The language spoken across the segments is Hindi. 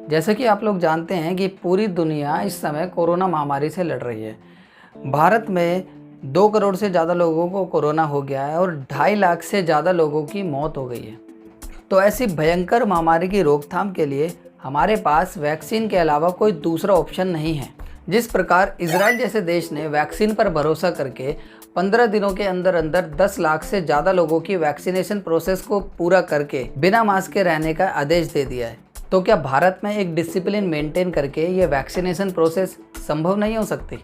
जैसे कि आप लोग जानते हैं कि पूरी दुनिया इस समय कोरोना महामारी से लड़ रही है। भारत में 2 करोड़ से ज़्यादा लोगों को कोरोना हो गया है और 2.5 लाख से ज़्यादा लोगों की मौत हो गई है। तो ऐसी भयंकर महामारी की रोकथाम के लिए हमारे पास वैक्सीन के अलावा कोई दूसरा ऑप्शन नहीं है। जिस प्रकार इजराइल जैसे देश ने वैक्सीन पर भरोसा करके 15 दिनों के अंदर अंदर 10 लाख से ज़्यादा लोगों की वैक्सीनेशन प्रोसेस को पूरा करके बिना मास्क के रहने का आदेश दे दिया है, तो क्या भारत में एक डिसिप्लिन मेंटेन करके ये वैक्सीनेशन प्रोसेस संभव नहीं हो सकती?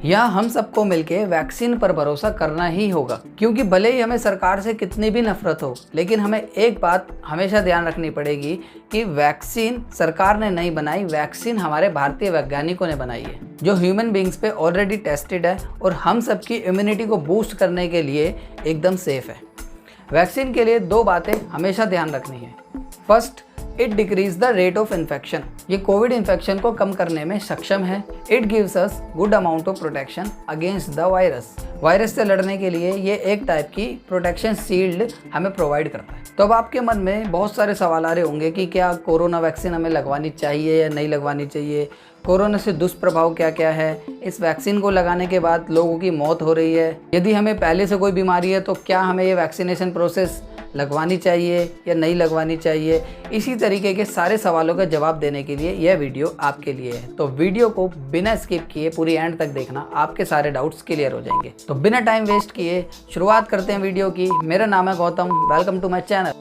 यहाँ हम सबको मिलके वैक्सीन पर भरोसा करना ही होगा, क्योंकि भले ही हमें सरकार से कितनी भी नफरत हो, लेकिन हमें एक बात हमेशा ध्यान रखनी पड़ेगी कि वैक्सीन सरकार ने नहीं बनाई, वैक्सीन हमारे भारतीय वैज्ञानिकों ने बनाई है, जो ह्यूमन बींग्स पे ऑलरेडी टेस्टेड है और हम सबकी इम्यूनिटी को बूस्ट करने के लिए एकदम सेफ है। वैक्सीन के लिए 2 बातें हमेशा ध्यान रखनी है। First, it decrease the rate of infection. ये कोविड इन्फेक्शन को कम करने में सक्षम है। It gives us good amount of protection against the virus से लड़ने के लिए ये एक टाइप की प्रोटेक्शन शील्ड हमें प्रोवाइड करता है। तो अब आपके मन में बहुत सारे सवाल आ रहे होंगे कि क्या कोरोना वैक्सीन हमें लगवानी चाहिए या नहीं लगवानी चाहिए, कोरोना से दुष्प्रभाव क्या क्या है, इस वैक्सीन को लगाने के बाद लोगों की मौत हो रही है, यदि हमें पहले से कोई बीमारी है तो क्या हमें ये वैक्सीनेशन प्रोसेस लगवानी चाहिए या नहीं लगवानी चाहिए। इसी तरीके के सारे सवालों का जवाब देने के लिए यह वीडियो आपके लिए है। तो वीडियो को बिना स्किप किए पूरी एंड तक देखना, आपके सारे डाउट्स क्लियर हो जाएंगे। तो बिना टाइम वेस्ट किए शुरुआत करते हैं वीडियो की। मेरा नाम है Gautam, welcome to my channel.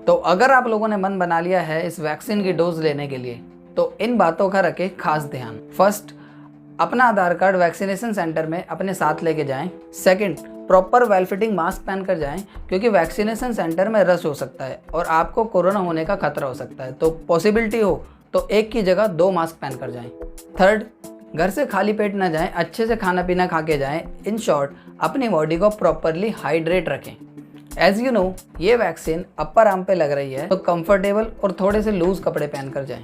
तो अगर आप लोगों ने मन बना लिया है इस वैक्सीन की डोज लेने के लिए, तो इन बातों का रखें खास ध्यान। फर्स्ट, अपना आधार कार्ड वैक्सीनेशन सेंटर में अपने साथ लेके जाएं। Second, proper well fitting mask पहन कर जाएं, क्योंकि वैक्सीनेशन सेंटर में रश हो सकता है और आपको कोरोना होने का खतरा हो सकता है। तो पॉसिबिलिटी हो तो एक की जगह 2 मास्क पहन कर जाएं। थर्ड, घर से खाली पेट ना जाएं, अच्छे से खाना पीना खा के जाएं। इन शॉर्ट, अपनी बॉडी को प्रॉपरली हाइड्रेट रखें। एज यू नो, ये वैक्सीन अपर आर्म पे लग रही है, तो कंफर्टेबल और थोड़े से लूज कपड़े पहन कर जाएं।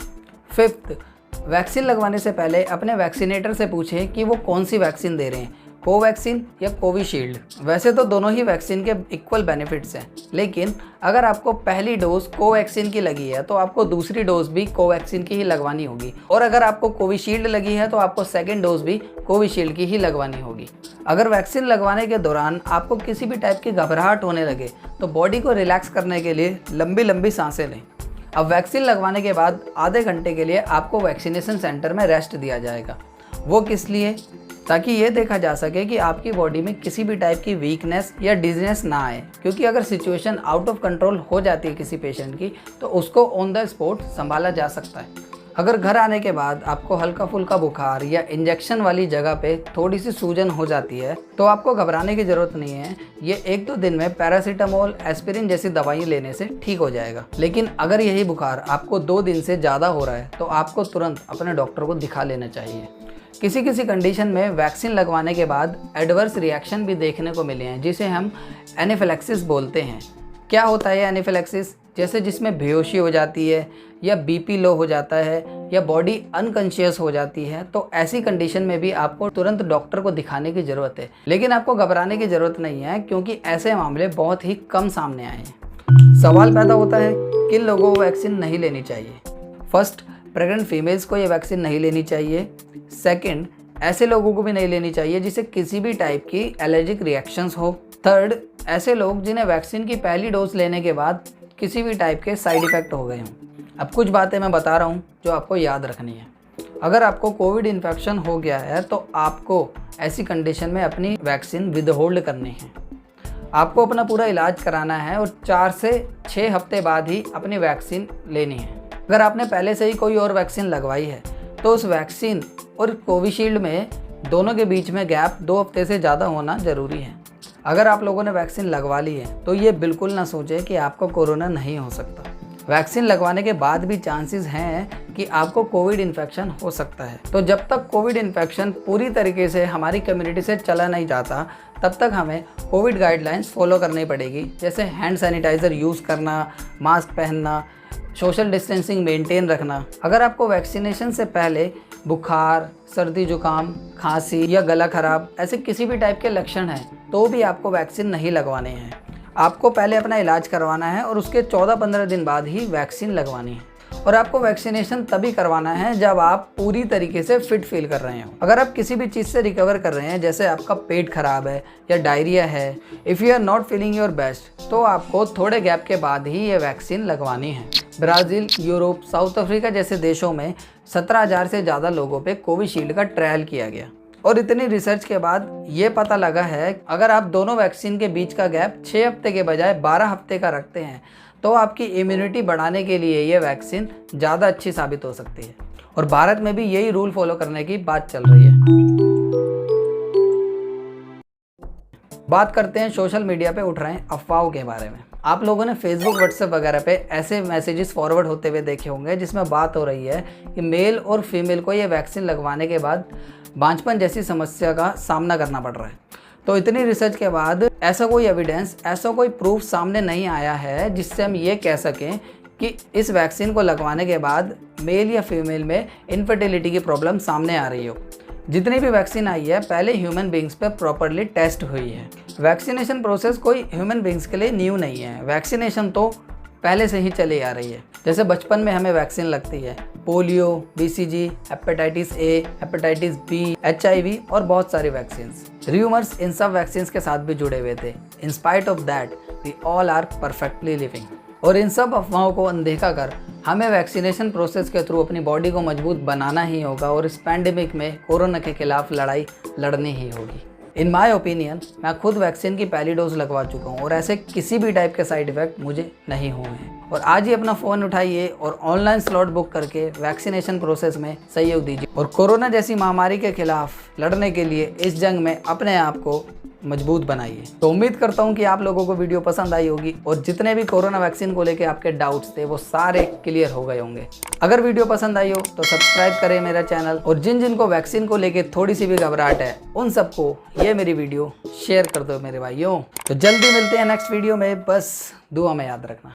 फिफ्थ, वैक्सीन लगवाने से पहले अपने वैक्सीनेटर से पूछें कि वो कौन सी वैक्सीन दे रहे हैं, कोवैक्सीन या कोविशील्ड। वैसे तो दोनों ही वैक्सीन के इक्वल बेनिफिट्स हैं, लेकिन अगर आपको पहली डोज कोवैक्सीन की लगी है तो आपको दूसरी डोज भी कोवैक्सीन की ही लगवानी होगी, और अगर आपको कोविशील्ड लगी है तो आपको सेकेंड डोज भी कोविशील्ड की ही लगवानी होगी। अगर वैक्सीन लगवाने के दौरान आपको किसी भी टाइप की घबराहट होने लगे तो बॉडी को रिलैक्स करने के लिए लंबी लंबी सांसें लें। अब वैक्सीन लगवाने के बाद आधे घंटे के लिए आपको वैक्सीनेशन सेंटर में रेस्ट दिया जाएगा। वो किस लिए? ताकि ये देखा जा सके कि आपकी बॉडी में किसी भी टाइप की वीकनेस या डिजीनेस ना आए, क्योंकि अगर सिचुएशन आउट ऑफ कंट्रोल हो जाती है किसी पेशेंट की तो उसको ऑन द स्पॉट संभाला जा सकता है। अगर घर आने के बाद आपको हल्का फुल्का बुखार या इंजेक्शन वाली जगह पे थोड़ी सी सूजन हो जाती है तो आपको घबराने की ज़रूरत नहीं है। ये 1-2 दिन में पैरासीटामोल, एस्पिरिन जैसी दवाइयाँ लेने से ठीक हो जाएगा। लेकिन अगर यही बुखार आपको 2 दिन से ज़्यादा हो रहा है तो आपको तुरंत अपने डॉक्टर को दिखा लेना चाहिए। किसी किसी कंडीशन में वैक्सीन लगवाने के बाद एडवर्स रिएक्शन भी देखने को मिले हैं, जिसे हम एनाफिलैक्सिस बोलते हैं। क्या होता है एनाफिलैक्सिस? जैसे जिसमें बेहोशी हो जाती है या बीपी लो हो जाता है या बॉडी अनकॉन्शियस हो जाती है, तो ऐसी कंडीशन में भी आपको तुरंत डॉक्टर को दिखाने की ज़रूरत है। लेकिन आपको घबराने की ज़रूरत नहीं है, क्योंकि ऐसे मामले बहुत ही कम सामने आए हैं। सवाल पैदा होता है किन लोगों को वैक्सीन नहीं लेनी चाहिए। फर्स्ट, प्रेग्नेंट फीमेल्स को ये वैक्सीन नहीं लेनी चाहिए। सेकेंड, ऐसे लोगों को भी नहीं लेनी चाहिए जिसे किसी भी टाइप की एलर्जिक रिएक्शंस हो। थर्ड, ऐसे लोग जिन्हें वैक्सीन की पहली डोज लेने के बाद किसी भी टाइप के साइड इफ़ेक्ट हो गए हों। अब कुछ बातें मैं बता रहा हूँ जो आपको याद रखनी है। अगर आपको कोविड इन्फेक्शन हो गया है तो आपको ऐसी कंडीशन में अपनी वैक्सीन विदहोल्ड करनी है। आपको अपना पूरा इलाज कराना है और 4 से 6 हफ्ते बाद ही अपनी वैक्सीन लेनी है। अगर आपने पहले से ही कोई और वैक्सीन लगवाई है तो उस वैक्सीन और कोविशील्ड में दोनों के बीच में गैप 2 हफ्ते से ज़्यादा होना ज़रूरी है। अगर आप लोगों ने वैक्सीन लगवा ली है तो ये बिल्कुल ना सोचें कि आपको कोरोना नहीं हो सकता। वैक्सीन लगवाने के बाद भी चांसेस हैं कि आपको कोविड इन्फेक्शन हो सकता है। तो जब तक कोविड इन्फेक्शन पूरी तरीके से हमारी कम्युनिटी से चला नहीं जाता तब तक हमें कोविड गाइडलाइंस फॉलो करनी पड़ेगी, जैसे हैंड सैनिटाइज़र यूज़ करना, मास्क पहनना, सोशल डिस्टेंसिंग मेंटेन रखना। अगर आपको वैक्सीनेशन से पहले बुखार, सर्दी जुकाम, खांसी या गला खराब ऐसे किसी भी टाइप के लक्षण हैं तो भी आपको वैक्सीन नहीं लगवाने हैं। आपको पहले अपना इलाज करवाना है और उसके 14-15 दिन बाद ही वैक्सीन लगवानी है। और आपको वैक्सीनेशन तभी करवाना है जब आप पूरी तरीके से फिट फील कर रहे हो। अगर आप किसी भी चीज़ से रिकवर कर रहे हैं, जैसे आपका पेट खराब है या डायरिया है, if you are not feeling your best, तो आपको थोड़े गैप के बाद ही ये वैक्सीन लगवानी है। ब्राज़ील, यूरोप, साउथ अफ्रीका जैसे देशों में 17,000 से ज़्यादा लोगों पे कोविशील्ड का ट्रायल किया गया और इतनी रिसर्च के बाद ये पता लगा है अगर आप दोनों वैक्सीन के बीच का गैप 6 हफ्ते के बजाय 12 हफ्ते का रखते हैं तो आपकी इम्यूनिटी बढ़ाने के लिए ये वैक्सीन ज़्यादा अच्छी साबित हो सकती है। और भारत में भी यही रूल फॉलो करने की बात चल रही है। बात करते हैं सोशल मीडिया पे उठ रहे हैं अफवाहों के बारे में। आप लोगों ने फेसबुक, व्हाट्सएप वगैरह पे ऐसे मैसेजेस फॉरवर्ड होते हुए देखे होंगे जिसमें बात हो रही है कि मेल और फीमेल को ये वैक्सीन लगवाने के बाद बांझपन जैसी समस्या का सामना करना पड़ रहा है। तो इतनी रिसर्च के बाद ऐसा कोई एविडेंस, ऐसा कोई प्रूफ सामने नहीं आया है जिससे हम ये कह सकें कि इस वैक्सीन को लगवाने के बाद मेल या फीमेल में इनफर्टिलिटी की प्रॉब्लम सामने आ रही हो। जितनी भी वैक्सीन आई है पहले ह्यूमन बींग्स पे प्रॉपरली टेस्ट हुई है। वैक्सीनेशन प्रोसेस कोई ह्यूमन बींग्स के लिए न्यू नहीं है। वैक्सीनेशन तो पहले से ही चली आ रही है। जैसे बचपन में हमें वैक्सीन लगती है, polio, BCG, hepatitis A, hepatitis B, HIV और बहुत सारी वैक्सीन्स। र्यूमर्स इन सब वैक्सीन्स के साथ भी जुड़े हुए थे। In spite of that we all are perfectly living. और इन सब अफवाहों को अनदेखा कर हमें वैक्सीनेशन प्रोसेस के थ्रू अपनी बॉडी को मजबूत बनाना ही होगा और इस पैंडेमिक में कोरोना के खिलाफ लड़ाई लड़नी ही होगी। इन माई ओपिनियन मैं खुद वैक्सीन की पहली डोज लगवा चुका हूँ और ऐसे किसी भी टाइप के साइड इफेक्ट मुझे नहीं हुए हैं। और आज ही अपना फ़ोन उठाइए और ऑनलाइन स्लॉट बुक करके वैक्सीनेशन प्रोसेस में सहयोग दीजिए और कोरोना जैसी महामारी के खिलाफ लड़ने के लिए इस जंग में अपने आप को मजबूत बनाइए। तो उम्मीद करता हूँ कि आप लोगों को वीडियो पसंद आई होगी और जितने भी कोरोना वैक्सीन को लेके आपके डाउट्स थे वो सारे क्लियर हो गए होंगे। अगर वीडियो पसंद आई हो तो सब्सक्राइब करें मेरा चैनल और जिन को वैक्सीन को लेके थोड़ी सी भी घबराहट है उन सबको ये मेरी वीडियो शेयर कर दो मेरे भाइयों। तो जल्दी मिलते हैं नेक्स्ट वीडियो में, बस दुआ में याद रखना।